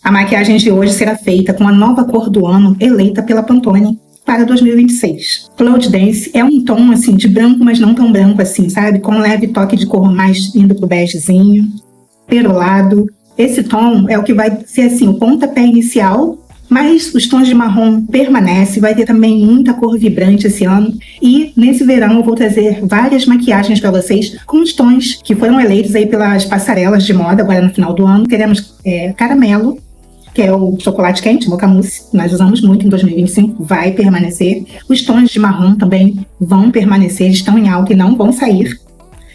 A maquiagem de hoje será feita com a nova cor do ano eleita pela Pantone para 2026. Cloud Dance é um tom assim de branco, mas não tão branco assim, sabe? Com um leve toque de cor mais indo pro begezinho, perolado. Esse tom é o que vai ser assim o pontapé inicial, mas os tons de marrom permanecem, vai ter também muita cor vibrante esse ano. E nesse verão eu vou trazer várias maquiagens para vocês com os tons que foram eleitos aí pelas passarelas de moda agora no final do ano. Teremos caramelo, que é o chocolate quente, mocha mousse, nós usamos muito em 2025, vai permanecer. Os tons de marrom também vão permanecer, estão em alta e não vão sair.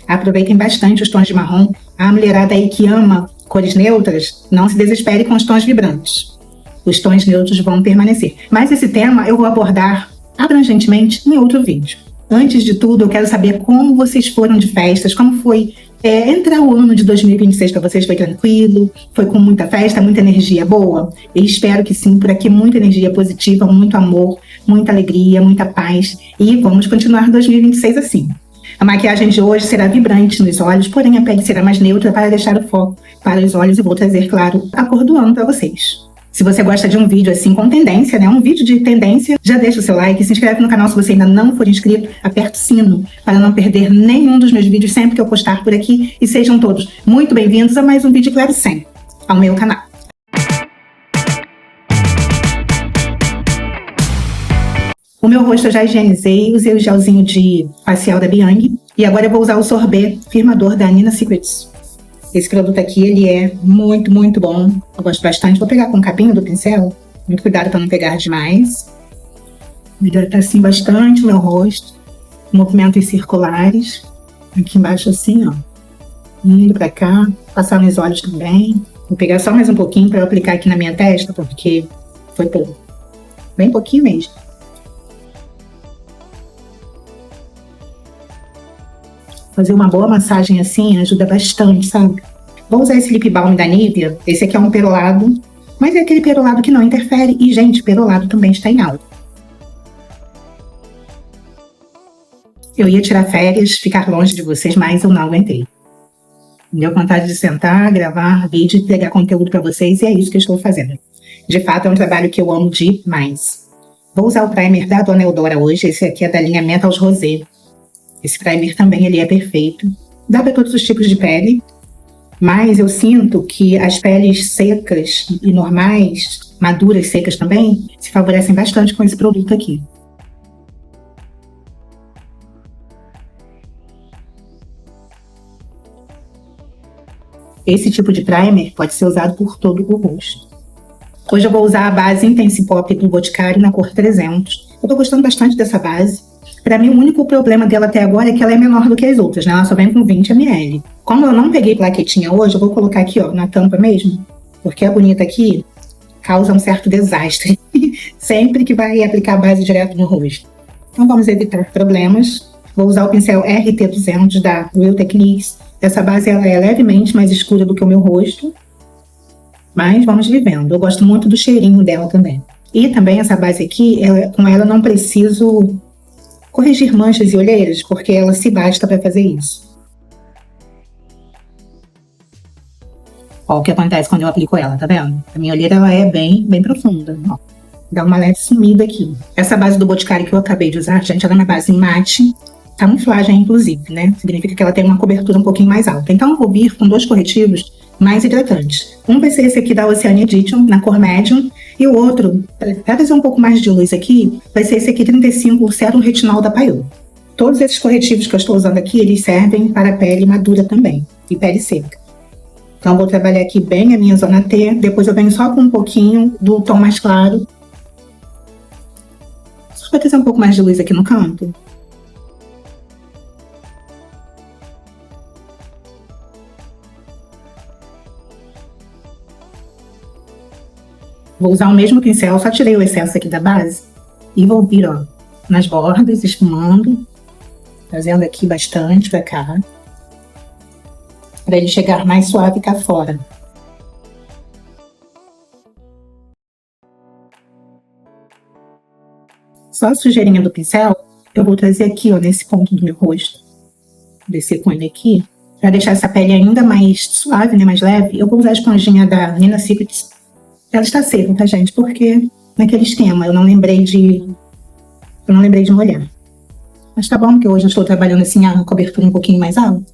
Aproveitem bastante os tons de marrom. A mulherada aí que ama cores neutras, não se desespere com os tons vibrantes. Os tons neutros vão permanecer. Mas esse tema eu vou abordar abrangentemente em outro vídeo. Antes de tudo, eu quero saber como vocês foram de festas, como foi entrar o ano de 2026 para vocês. Foi tranquilo? Foi com muita festa, muita energia boa? Eu espero que sim, por aqui muita energia positiva, muito amor, muita alegria, muita paz. E vamos continuar 2026 assim. A maquiagem de hoje será vibrante nos olhos, porém a pele será mais neutra para deixar o foco para os olhos e vou trazer, claro, a cor do ano para vocês. Se você gosta de um vídeo assim com tendência, né, um vídeo de tendência, já deixa o seu like, se inscreve no canal se você ainda não for inscrito, aperta o sino para não perder nenhum dos meus vídeos sempre que eu postar por aqui e sejam todos muito bem-vindos a mais um vídeo Claro 100 ao meu canal. O meu rosto eu já higienizei, usei o gelzinho de facial da Biang e agora eu vou usar o sorbet firmador da Nina Secrets. Esse produto aqui, ele é muito, muito bom. Eu gosto bastante. Vou pegar com o capinho do pincel. Muito cuidado para não pegar demais. Vou hidratar assim bastante o meu rosto. Movimentos circulares. Aqui embaixo assim, ó. Indo pra cá. Passar nos olhos também. Vou pegar só mais um pouquinho para eu aplicar aqui na minha testa, porque foi pouco. Bem pouquinho mesmo. Fazer uma boa massagem assim ajuda bastante, sabe? Vou usar esse lip balm da Nivea. Esse aqui é um perolado, mas é aquele perolado que não interfere. E, gente, perolado também está em alta. Eu ia tirar férias, ficar longe de vocês, mas eu não aguentei. Me deu vontade de sentar, gravar vídeo e entregar conteúdo para vocês, e é isso que eu estou fazendo. De fato, é um trabalho que eu amo demais. Vou usar o primer da Dona Eudora hoje. Esse aqui é da linha Metals Rosé. Esse primer também ele é perfeito. Dá para todos os tipos de pele, mas eu sinto que as peles secas e normais, maduras secas também, se favorecem bastante com esse produto aqui. Esse tipo de primer pode ser usado por todo o rosto. Hoje eu vou usar a base Intense Pop do Boticário na cor 300. Eu tô gostando bastante dessa base. Pra mim, o único problema dela até agora é que ela é menor do que as outras, né? Ela só vem com 20 ml. Como eu não peguei plaquetinha hoje, eu vou colocar aqui, ó, na tampa mesmo. Porque a bonita aqui causa um certo desastre. Sempre que vai aplicar a base direto no rosto. Então vamos evitar problemas. Vou usar o pincel RT200 da Real Techniques. Essa base ela é levemente mais escura do que o meu rosto. Mas vamos vivendo. Eu gosto muito do cheirinho dela também. E também essa base aqui, com ela eu não preciso corrigir manchas e olheiras, porque ela se basta para fazer isso. Ó, o que acontece quando eu aplico ela, tá vendo? A minha olheira ela é bem profunda, ó. Dá uma leve sumida aqui. Essa base do Boticário que eu acabei de usar, gente, ela é uma base mate, camuflagem inclusive, né? Significa que ela tem uma cobertura um pouquinho mais alta. Então eu vou vir com dois corretivos mais hidratantes. Um vai ser esse aqui da Oceania Edition, na cor Medium, e o outro, para trazer um pouco mais de luz aqui, vai ser esse aqui 35, o Serum Retinol da Paiô. Todos esses corretivos que eu estou usando aqui, eles servem para pele madura também, e pele seca. Então eu vou trabalhar aqui bem a minha zona T, depois eu venho só com um pouquinho do tom mais claro. Só para trazer um pouco mais de luz aqui no canto. Vou usar o mesmo pincel, só tirei o excesso aqui da base e vou vir, ó, nas bordas, esfumando, trazendo aqui bastante pra cá, para ele chegar mais suave cá fora. Só a sujeirinha do pincel, eu vou trazer aqui, ó, nesse ponto do meu rosto. Descer com ele aqui, para deixar essa pele ainda mais suave, né, mais leve. Eu vou usar a esponjinha da Nina Secrets. Ela está seca, tá, gente? Porque naquele esquema eu não lembrei de molhar. Mas tá bom, porque hoje eu estou trabalhando assim a cobertura um pouquinho mais alta.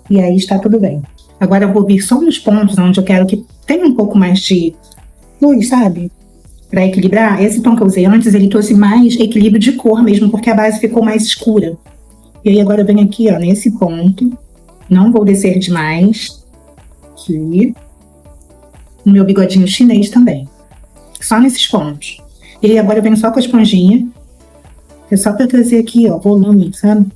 E aí está tudo bem. Agora eu vou vir só nos pontos onde eu quero que tenha um pouco mais de luz, sabe? Para equilibrar. Esse tom que eu usei antes, ele trouxe mais equilíbrio de cor mesmo, porque a base ficou mais escura. E aí agora eu venho aqui, ó, nesse ponto. Não vou descer demais. Aqui. No meu bigodinho chinês também. Só nesses pontos. E aí agora eu venho só com a esponjinha. É só para trazer aqui, ó, volume, sabe?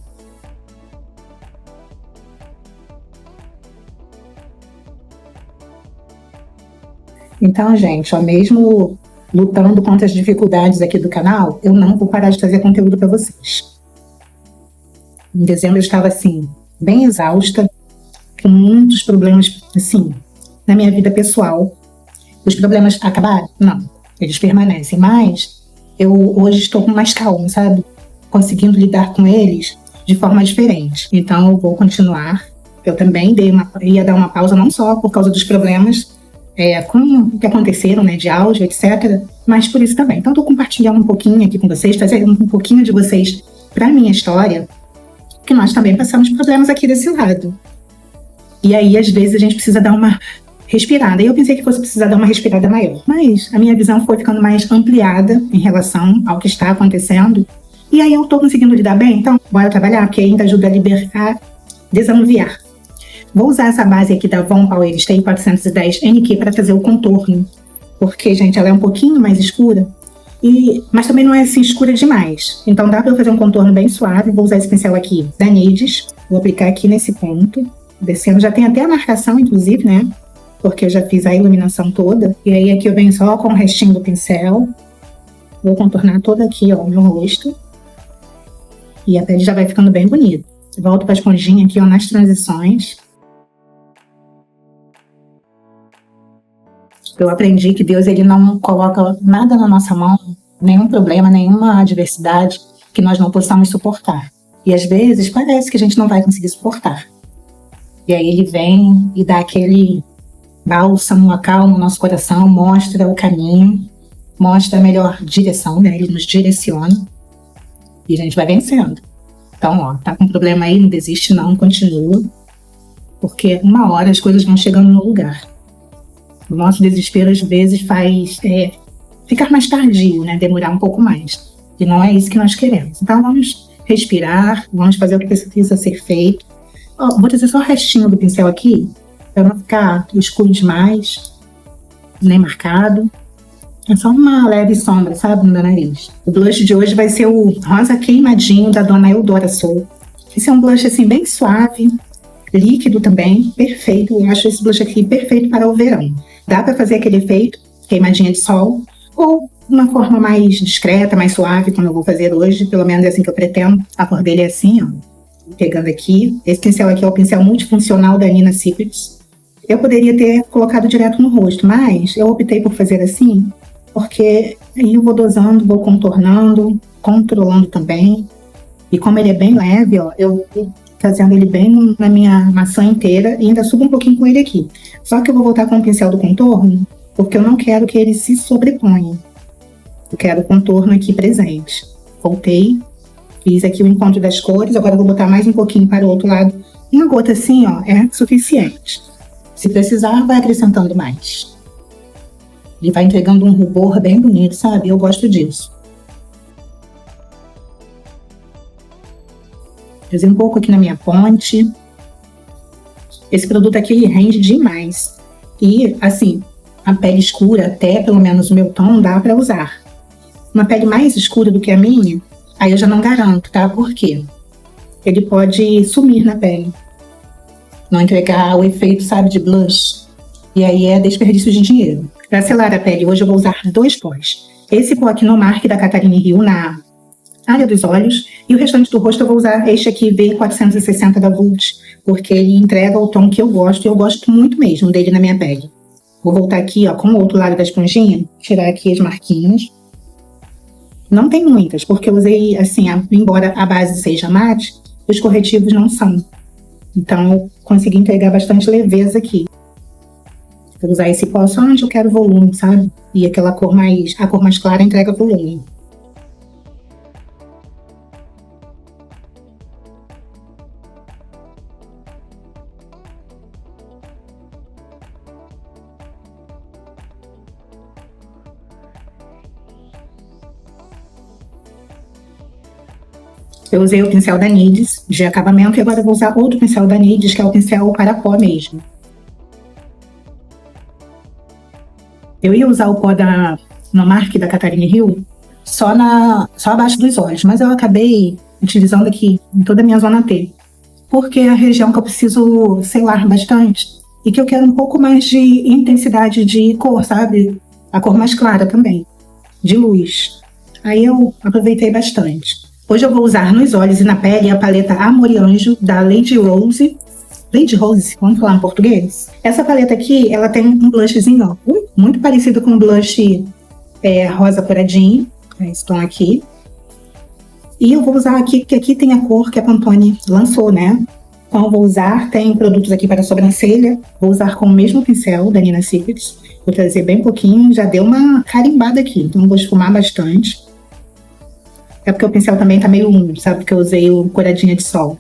Então, gente, ó, mesmo lutando contra as dificuldades aqui do canal, eu não vou parar de trazer conteúdo para vocês. Em dezembro eu estava, assim, bem exausta, com muitos problemas, assim, na minha vida pessoal. Os problemas acabaram? Não, eles permanecem, mas eu hoje estou com mais calma, sabe? Conseguindo lidar com eles de forma diferente. Então eu vou continuar. Eu também ia dar uma pausa, não só por causa dos problemas com o que aconteceram, né, de áudio, etc., mas por isso também. Então eu tô compartilhando um pouquinho aqui com vocês, trazendo um pouquinho de vocês para a minha história, que nós também passamos problemas aqui desse lado. E aí, às vezes, a gente precisa dar uma respirada. E eu pensei que fosse precisar dar uma respirada maior. Mas a minha visão foi ficando mais ampliada em relação ao que está acontecendo. E aí eu tô conseguindo lidar bem, então bora trabalhar, porque ainda ajuda a desanuviar. Vou usar essa base aqui da Von Power Stay 410 NQ para fazer o contorno. Porque, gente, ela é um pouquinho mais escura. Mas também não é assim escura demais. Então dá para eu fazer um contorno bem suave. Vou usar esse pincel aqui da Needs. Vou aplicar aqui nesse ponto. Descendo, já tem até a marcação, inclusive, né? Porque eu já fiz a iluminação toda. E aí aqui eu venho só com o restinho do pincel. Vou contornar todo aqui, ó, o meu rosto. E a pele já vai ficando bem bonita. Volto para a esponjinha aqui, ó, nas transições. Eu aprendi que Deus, ele não coloca nada na nossa mão, nenhum problema, nenhuma adversidade que nós não possamos suportar. E às vezes parece que a gente não vai conseguir suportar. E aí ele vem e dá aquele bálsamo, acalma o nosso coração, mostra o caminho, mostra a melhor direção, né? Ele nos direciona e a gente vai vencendo. Então, ó, tá com problema aí, não desiste não, continua, porque uma hora as coisas vão chegando no lugar. O nosso desespero às vezes faz ficar mais tardio, né? Demorar um pouco mais. E não é isso que nós queremos. Então vamos respirar, vamos fazer o que precisa ser feito. Ó, vou trazer só o restinho do pincel aqui, para não ficar escuro demais, nem marcado. É só uma leve sombra, sabe, no meu nariz. O blush de hoje vai ser o Rosa Queimadinho da Dona Eudora Soul. Esse é um blush assim bem suave, líquido também, perfeito. Eu acho esse blush aqui perfeito para o verão. Dá para fazer aquele efeito, queimadinha de sol, ou uma forma mais discreta, mais suave, como eu vou fazer hoje. Pelo menos é assim que eu pretendo. A cor dele é assim, ó. Pegando aqui. Esse pincel aqui é o pincel multifuncional da Nina Secrets. Eu poderia ter colocado direto no rosto, mas eu optei por fazer assim, porque aí eu vou dosando, vou contornando, controlando também. E como ele é bem leve, ó, eu vou fazendo ele bem na minha maçã inteira e ainda subo um pouquinho com ele aqui. Só que eu vou voltar com o pincel do contorno, porque eu não quero que ele se sobreponha. Eu quero o contorno aqui presente. Voltei, fiz aqui o encontro das cores, agora eu vou botar mais um pouquinho para o outro lado. Uma gota assim, ó, é suficiente. Se precisar, vai acrescentando mais. Ele vai entregando um rubor bem bonito, sabe? Eu gosto disso. Fazer um pouco aqui na minha ponte. Esse produto aqui, ele rende demais. E, assim, a pele escura, até pelo menos o meu tom, dá pra usar. Uma pele mais escura do que a minha, aí eu já não garanto, tá? Por quê? Ele pode sumir na pele. Não entregar o efeito, sabe, de blush. E aí é desperdício de dinheiro. Pra selar a pele, hoje eu vou usar 2 pós. Esse pó aqui no Marque da Catarina Rio, na área dos olhos, e o restante do rosto eu vou usar este aqui, V460 da Vult, porque ele entrega o tom que eu gosto, e eu gosto muito mesmo dele na minha pele. Vou voltar aqui, ó, com o outro lado da esponjinha, tirar aqui as marquinhas. Não tem muitas, porque eu usei, assim, embora a base seja mate, os corretivos não são. Então eu consegui entregar bastante leveza aqui. Vou usar esse pó só onde eu quero volume, sabe? E aquela cor a cor mais clara entrega volume. Eu usei o pincel da NYX de acabamento e agora eu vou usar outro pincel da NYX, que é o pincel para pó mesmo. Eu ia usar o pó da Nomark da Catarina Hill só abaixo dos olhos, mas eu acabei utilizando aqui em toda a minha zona T, porque é a região que eu preciso selar bastante e que eu quero um pouco mais de intensidade de cor, sabe? A cor mais clara também, de luz. Aí eu aproveitei bastante. Hoje eu vou usar nos olhos e na pele a paleta Amor e Anjo da Lady Rose, vamos falar em português? Essa paleta aqui, ela tem um blushzinho, ó, muito parecido com o blush rosa coradinho, esse tom aqui. E eu vou usar aqui, porque aqui tem a cor que a Pantone lançou, né? Então eu vou usar, tem produtos aqui para a sobrancelha, vou usar com o mesmo pincel da Nina Secrets. Vou trazer bem pouquinho, já deu uma carimbada aqui, então vou esfumar bastante. É porque o pincel também tá meio úmido, sabe? Porque eu usei o coradinha de sol.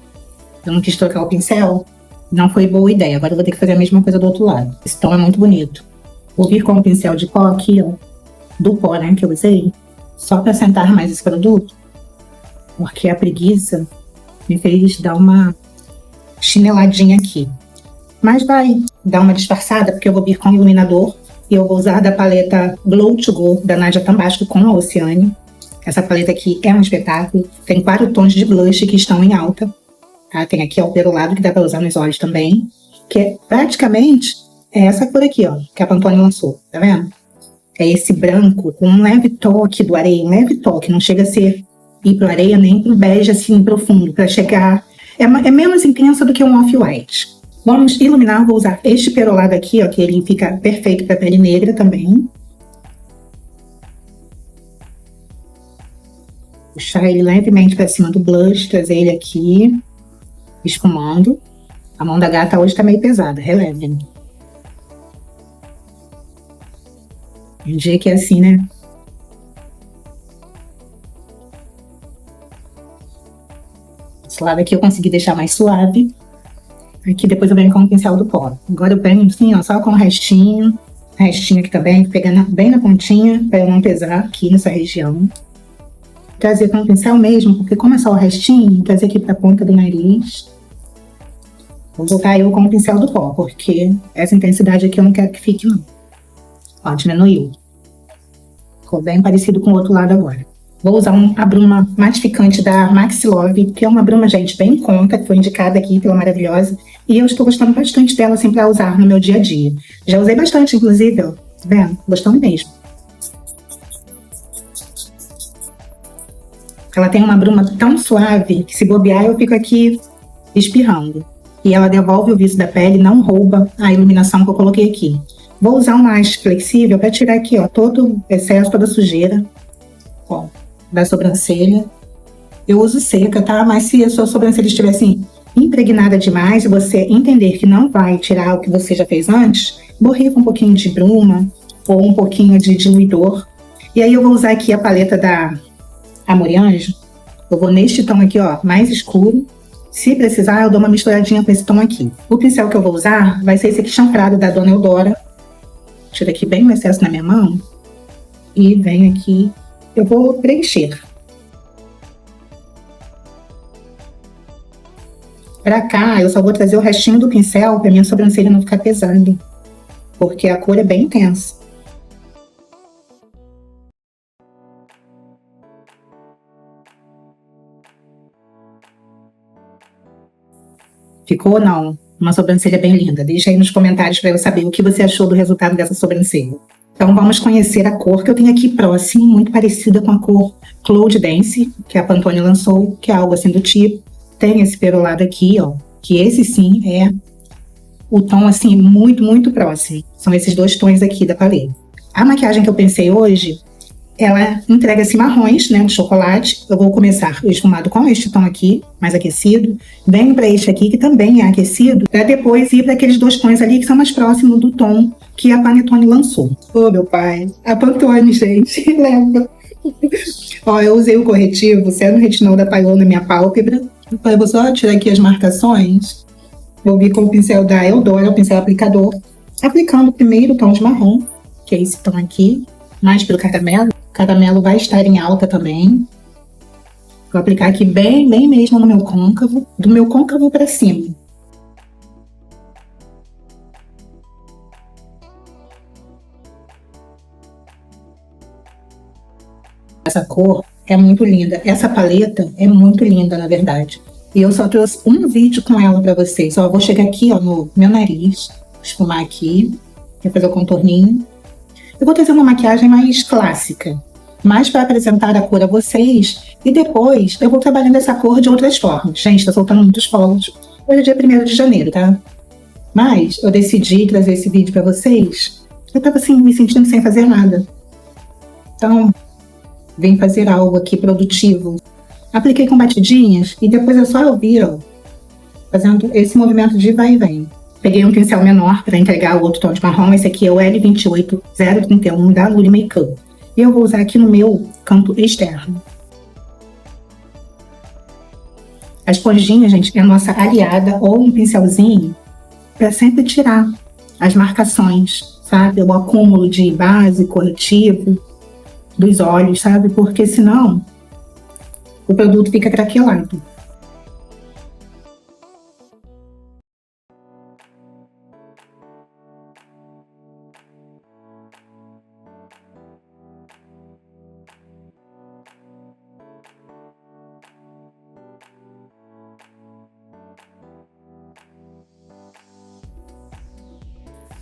Eu não quis trocar o pincel. Não foi boa ideia, agora eu vou ter que fazer a mesma coisa do outro lado. Esse tom é muito bonito. Vou vir com o pincel de pó aqui, ó, do pó, né, que eu usei, só para sentar mais esse produto, porque a preguiça me fez dar uma chineladinha aqui. Mas vai dar uma disfarçada, porque eu vou vir com o iluminador e eu vou usar da paleta Glow to Go da Nadia Tambasco com a Oceane. Essa paleta aqui é um espetáculo, tem 4 tons de blush que estão em alta. Tá? Tem aqui o perolado que dá para usar nos olhos também, que é praticamente essa cor aqui, ó, que a Pantone lançou, tá vendo? É esse branco com um leve toque do areia, um leve toque, não chega a ser ir pro areia nem pro bege assim profundo, para chegar, é menos intensa do que um off-white. Vamos iluminar, vou usar este perolado aqui, ó, que ele fica perfeito para pele negra também. Puxar ele levemente para cima do blush, trazer ele aqui, esfumando. A mão da gata hoje tá meio pesada, releve. Um dia que é assim, né? Esse lado aqui eu consegui deixar mais suave. Aqui depois eu venho com o pincel do pó. Agora eu venho assim, ó, só com o restinho. Restinho aqui também, pegando bem na pontinha, para eu não pesar aqui nessa região. Trazer com o pincel mesmo, porque como é só o restinho, trazer aqui pra ponta do nariz. Vou voltar eu com o pincel do pó, porque essa intensidade aqui eu não quero que fique, não. Ó, diminuiu. Ficou bem parecido com o outro lado agora. Vou usar a bruma matificante da Maxi Love, que é uma bruma, gente, bem em conta, que foi indicada aqui pela Maravilhosa. E eu estou gostando bastante dela, assim, pra usar no meu dia a dia. Já usei bastante, inclusive, ó. Tá vendo? Gostando mesmo. Ela tem uma bruma tão suave que se bobear eu fico aqui espirrando. E ela devolve o viso da pele, não rouba a iluminação que eu coloquei aqui. Vou usar um mais flexível para tirar aqui, ó, todo o excesso, toda a sujeira, ó, da sobrancelha. Eu uso seca, tá? Mas se a sua sobrancelha estiver assim, impregnada demais e você entender que não vai tirar o que você já fez antes, borrifa um pouquinho de bruma ou um pouquinho de diluidor. E aí eu vou usar aqui a paleta da Amor e Anjo. Eu vou neste tom aqui, ó, mais escuro. Se precisar, eu dou uma misturadinha com esse tom aqui. O pincel que eu vou usar vai ser esse aqui chanfrado da Dona Eudora. Tiro aqui bem o excesso na minha mão. E venho aqui. Eu vou preencher. Pra cá, eu só vou trazer o restinho do pincel pra minha sobrancelha não ficar pesada. Porque a cor é bem intensa. Ficou ou não? Uma sobrancelha bem linda. Deixa aí nos comentários para eu saber o que você achou do resultado dessa sobrancelha. Então vamos conhecer a cor que eu tenho aqui próximo, muito parecida com a cor Cloud Dance, que a Pantone lançou, que é algo assim do tipo. Tem esse perolado aqui, ó, que esse sim é o tom assim muito, muito próximo. São esses 2 tons aqui da paleta. A maquiagem que eu pensei hoje, ela entrega-se marrons, né, um chocolate. Eu vou começar o esfumado com este tom aqui, mais aquecido. Venho para este aqui, que também é aquecido, para depois ir para aqueles 2 tons ali que são mais próximos do tom que a Panetone lançou. Ô, meu pai, a Pantone, gente, lembra? Ó, eu usei o corretivo sendo retinol da Paiol na minha pálpebra. Eu vou só tirar aqui as marcações. Vou vir com o pincel da Eudora, o pincel aplicador, aplicando primeiro o tom de marrom, que é esse tom aqui, mais pro caramelo. O caramelo vai estar em alta também. Vou aplicar aqui bem mesmo no meu côncavo, do meu côncavo para cima. Essa cor é muito linda. Essa paleta é muito linda, na verdade. E eu só trouxe um vídeo com ela para vocês. Ó, vou chegar aqui, ó, no meu nariz, esfumar aqui, vou fazer o contorninho. Eu vou trazer uma maquiagem mais clássica, mais para apresentar a cor a vocês. E depois eu vou trabalhando essa cor de outras formas. Gente, tá soltando muitos fogos. Hoje é dia 1º de janeiro, tá? Mas eu decidi trazer esse vídeo para vocês. Eu tava assim, me sentindo sem fazer nada. Então, vem fazer algo aqui produtivo. Apliquei com batidinhas e depois é só eu vir, ó, fazendo esse movimento de vai e vem. Peguei um pincel menor para entregar o outro tom de marrom. Esse aqui é o L28031 da Luli Makeup. E eu vou usar aqui no meu canto externo. A esponjinha, gente, é a nossa aliada, ou um pincelzinho, para sempre tirar as marcações, sabe? O acúmulo de base, corretivo dos olhos, sabe? Porque senão o produto fica craquelado.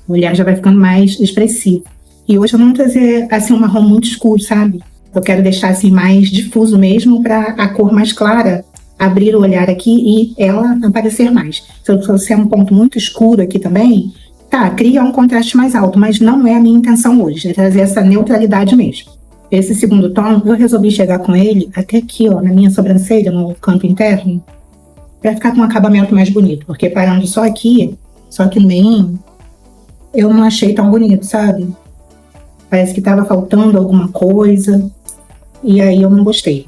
O olhar já vai ficando mais expressivo. E hoje eu não vou trazer assim um marrom muito escuro, sabe? Eu quero deixar assim mais difuso mesmo para a cor mais clara abrir o olhar aqui e ela aparecer mais. Se eu trouxer um ponto muito escuro aqui também, tá, cria um contraste mais alto, mas não é a minha intenção hoje, é trazer essa neutralidade mesmo. Esse segundo tom, eu resolvi chegar com ele até aqui, ó, na minha sobrancelha, no canto interno, para ficar com um acabamento mais bonito, porque parando só aqui no meio, eu não achei tão bonito, sabe? Parece que tava faltando alguma coisa, e aí eu não gostei.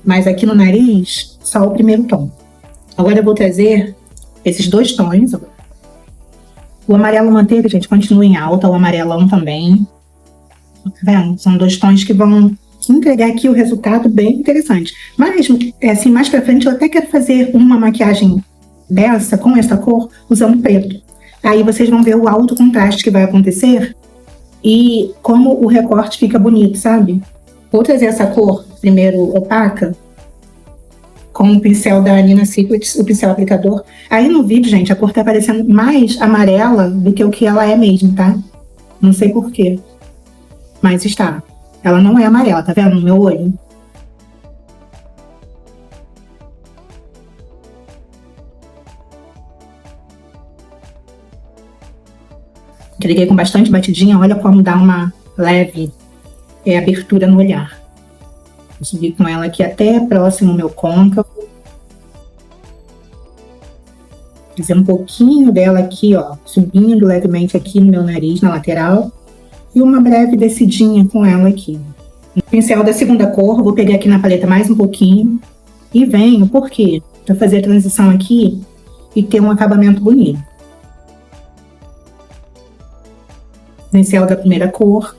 Mas aqui no nariz, só o primeiro tom. Agora eu vou trazer esses dois tons. O amarelo manteiga, gente, continua em alta, o amarelão também. Tá vendo? São dois tons que vão entregar aqui o resultado bem interessante. Mas, assim, mais pra frente eu até quero fazer uma maquiagem dessa, com essa cor, usando preto. Aí vocês vão ver o alto contraste que vai acontecer e como o recorte fica bonito, sabe? Vou trazer essa cor, primeiro opaca, com o pincel da Nina Secrets, o pincel aplicador. Aí no vídeo, gente, a cor tá parecendo mais amarela do que o que ela é mesmo, tá? Não sei porquê, mas está. Ela não é amarela, tá vendo no meu olho? Entreguei com bastante batidinha, olha como dá uma leve abertura no olhar. Vou subir com ela aqui até próximo ao meu côncavo. Fazer um pouquinho dela aqui, ó, subindo levemente aqui no meu nariz, na lateral. E uma breve descidinha com ela aqui. O pincel da segunda cor, vou pegar aqui na paleta mais um pouquinho. E venho, por quê? Pra fazer a transição aqui e ter um acabamento bonito. Pincel da primeira cor.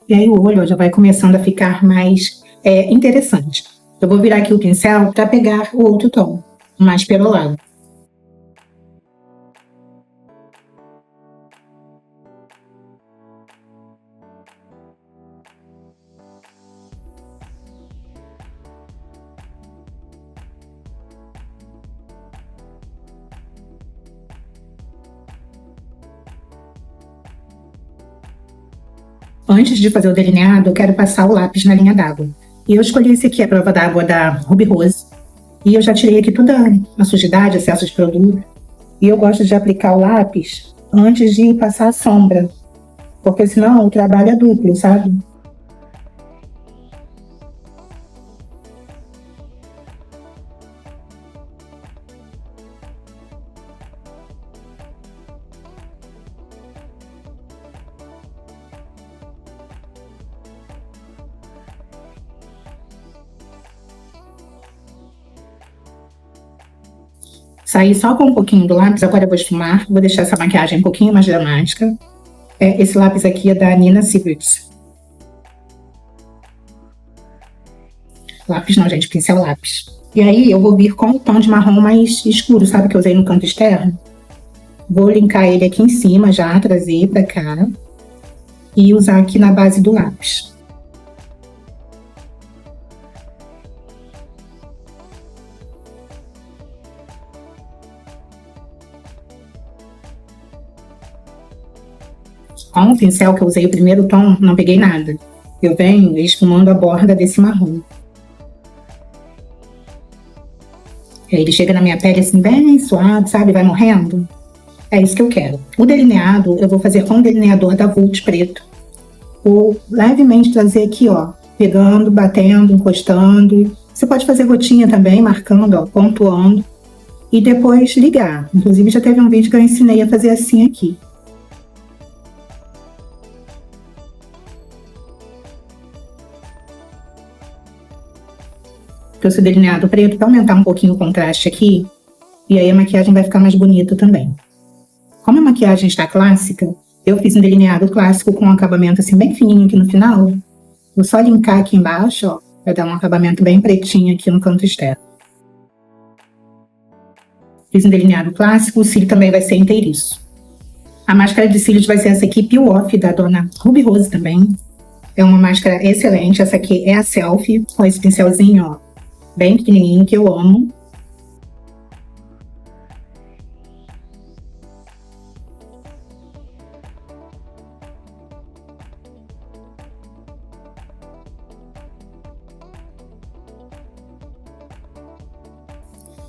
E aí o olho já vai começando a ficar mais interessante. Eu vou virar aqui o pincel para pegar o outro tom, mais perolado. Antes de fazer o delineado, eu quero passar o lápis na linha d'água. E eu escolhi esse aqui, a prova d'água da Ruby Rose. E eu já tirei aqui toda a sujidade, excesso de produto. E eu gosto de aplicar o lápis antes de passar a sombra. Porque senão o trabalho é duplo, sabe? Saí só com um pouquinho do lápis, agora eu vou esfumar. Vou deixar essa maquiagem um pouquinho mais dramática. Esse lápis aqui é da Nina Secret. Lápis não, gente, pincel lápis. E aí eu vou vir com o tom de marrom mais escuro, sabe, que eu usei no canto externo? Vou linkar ele aqui em cima já, trazer pra cá. E usar aqui na base do lápis. Com o pincel que eu usei o primeiro tom, não peguei nada. Eu venho esfumando a borda desse marrom. Ele chega na minha pele assim, bem suave, sabe? Vai morrendo. É isso que eu quero. O delineado, eu vou fazer com o delineador da Vult preto. Vou levemente trazer aqui, ó. Pegando, batendo, encostando. Você pode fazer gotinha também, marcando, ó, pontuando. E depois ligar. Inclusive, já teve um vídeo que eu ensinei a fazer assim aqui. Trouxe o delineado preto para aumentar um pouquinho o contraste aqui. E aí a maquiagem vai ficar mais bonita também. Como a maquiagem está clássica, eu fiz um delineado clássico com um acabamento assim bem fininho aqui no final. Vou só linkar aqui embaixo, ó. Vai dar um acabamento bem pretinho aqui no canto externo. Fiz um delineado clássico, o cílio também vai ser inteiriço. A máscara de cílios vai ser essa aqui, Peel Off, da dona Ruby Rose também. É uma máscara excelente, essa aqui é a Selfie, com esse pincelzinho, ó. Bem pequenininho, que eu amo.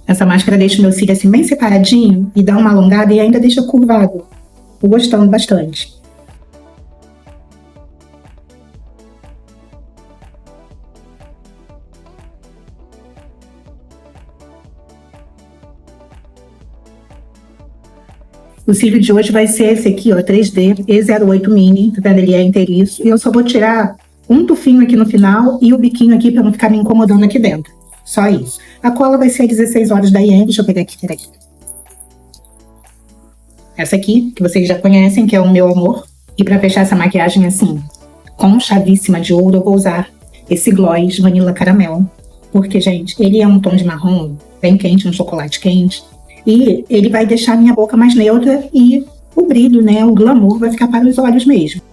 Essa máscara deixa o meu cílio assim bem separadinho e dá uma alongada e ainda deixa curvado. Tô gostando bastante. O cílio de hoje vai ser esse aqui, ó, 3D E08 Mini, tá vendo? Ele é inteiriço. E eu só vou tirar um tufinho aqui no final e o biquinho aqui pra não ficar me incomodando aqui dentro. Só isso. A cola vai ser 16 horas da IEM. Deixa eu pegar aqui, peraí. Essa aqui, que vocês já conhecem, que é o Meu Amor. E pra fechar essa maquiagem assim, com chavíssima de ouro, eu vou usar esse gloss Vanilla Caramel. Porque, gente, ele é um tom de marrom bem quente, um chocolate quente. E ele vai deixar a minha boca mais neutra e o brilho, né, o glamour vai ficar para os olhos mesmo.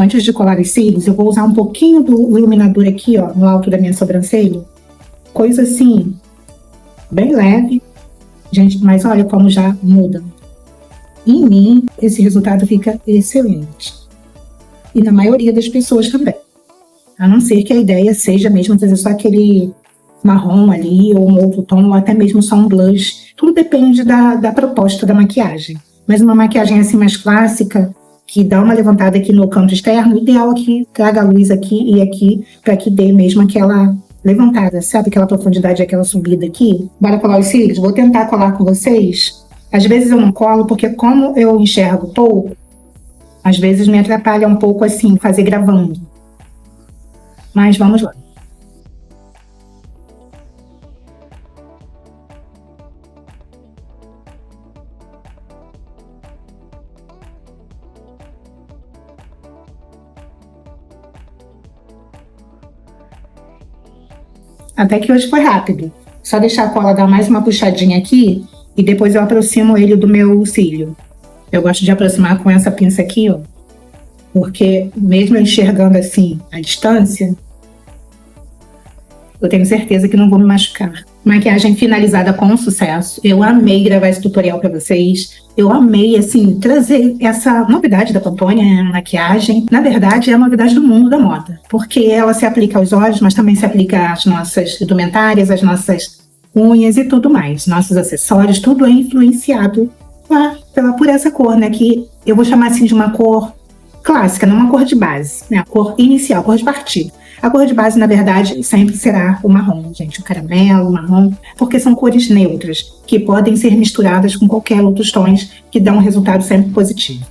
Antes de colar os cílios, eu vou usar um pouquinho do iluminador aqui, ó, no alto da minha sobrancelha. Coisa assim, bem leve. Gente, mas olha como já muda. Em mim, esse resultado fica excelente. E na maioria das pessoas também. A não ser que a ideia seja mesmo fazer só aquele marrom ali, ou um outro tom, ou até mesmo só um blush. Tudo depende da proposta da maquiagem. Mas uma maquiagem assim mais clássica, que dá uma levantada aqui no canto externo, o ideal é que traga a luz aqui e aqui, para que dê mesmo aquela levantada, sabe? Aquela profundidade, aquela subida aqui. Bora colar os cílios? Vou tentar colar com vocês. Às vezes eu não colo, porque como eu enxergo pouco, às vezes me atrapalha um pouco assim, fazer gravando. Mas vamos lá. Até que hoje foi rápido. Só deixar a cola dar mais uma puxadinha aqui e depois eu aproximo ele do meu cílio. Eu gosto de aproximar com essa pinça aqui, ó. Porque mesmo eu enxergando assim a distância, eu tenho certeza que não vou me machucar. Maquiagem finalizada com sucesso. Eu amei gravar esse tutorial para vocês. Eu amei, assim, trazer essa novidade da Pantone, a maquiagem. Na verdade, é a novidade do mundo da moda. Porque ela se aplica aos olhos, mas também se aplica às nossas indumentárias, às nossas unhas e tudo mais. Nossos acessórios, tudo é influenciado por essa cor, né? Que eu vou chamar assim de uma cor clássica, não uma cor de base, né? A cor inicial, a cor de partida. A cor de base, na verdade, sempre será o marrom, gente, o caramelo, o marrom, porque são cores neutras, que podem ser misturadas com qualquer outros tons, que dão um resultado sempre positivo.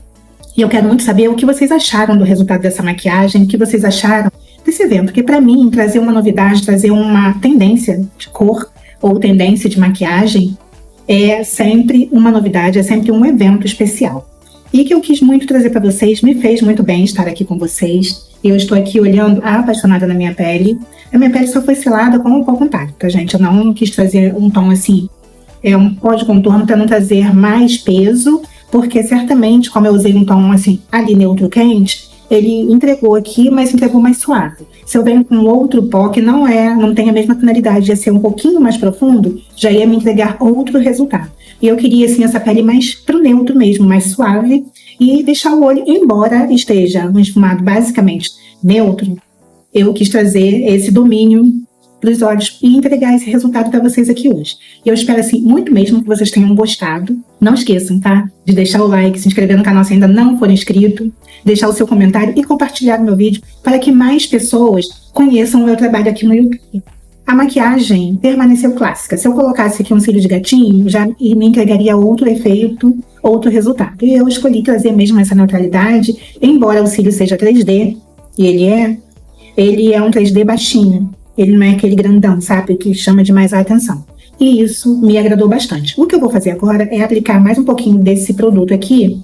E eu quero muito saber o que vocês acharam do resultado dessa maquiagem, o que vocês acharam desse evento, porque para mim, trazer uma novidade, trazer uma tendência de cor ou tendência de maquiagem é sempre uma novidade, é sempre um evento especial. E que eu quis muito trazer para vocês, me fez muito bem estar aqui com vocês. Eu estou aqui olhando apaixonada na minha pele. A minha pele só foi selada com um pó contato, tá, gente? Eu não quis trazer um tom assim, um pó de contorno para não trazer mais peso, porque certamente, como eu usei um tom assim, ali neutro quente, ele entregou aqui, mas entregou mais suave. Se eu venho com outro pó que não tem a mesma tonalidade, ia ser um pouquinho mais profundo, já ia me entregar outro resultado. E eu queria, assim, essa pele mais pro neutro mesmo, mais suave, e deixar o olho, embora esteja um esfumado basicamente neutro, eu quis trazer esse domínio dos olhos e entregar esse resultado para vocês aqui hoje. E eu espero, assim, muito mesmo que vocês tenham gostado. Não esqueçam, tá? De deixar o like, se inscrever no canal se ainda não for inscrito, deixar o seu comentário e compartilhar o meu vídeo para que mais pessoas conheçam o meu trabalho aqui no YouTube. A maquiagem permaneceu clássica. Se eu colocasse aqui um cílio de gatinho, já me entregaria outro efeito, outro resultado. E eu escolhi trazer mesmo essa neutralidade, embora o cílio seja 3D, e ele é um 3D baixinho. Ele não é aquele grandão, sabe, que chama demais a atenção. E isso me agradou bastante. O que eu vou fazer agora é aplicar mais um pouquinho desse produto aqui.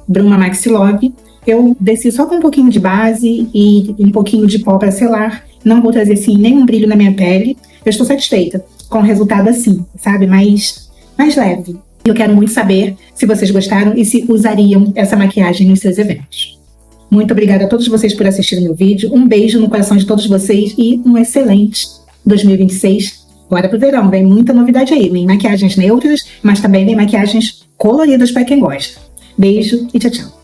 Bruma Maxi Love. Eu desci só com um pouquinho de base e um pouquinho de pó para selar. Não vou trazer, assim, nenhum brilho na minha pele. Eu estou satisfeita com o resultado assim, sabe? Mais leve. Eu quero muito saber se vocês gostaram e se usariam essa maquiagem nos seus eventos. Muito obrigada a todos vocês por assistirem meu vídeo. Um beijo no coração de todos vocês e um excelente 2026. Bora pro verão, vem muita novidade aí. Vem maquiagens neutras, mas também vem maquiagens coloridas para quem gosta. Beijo e tchau, tchau.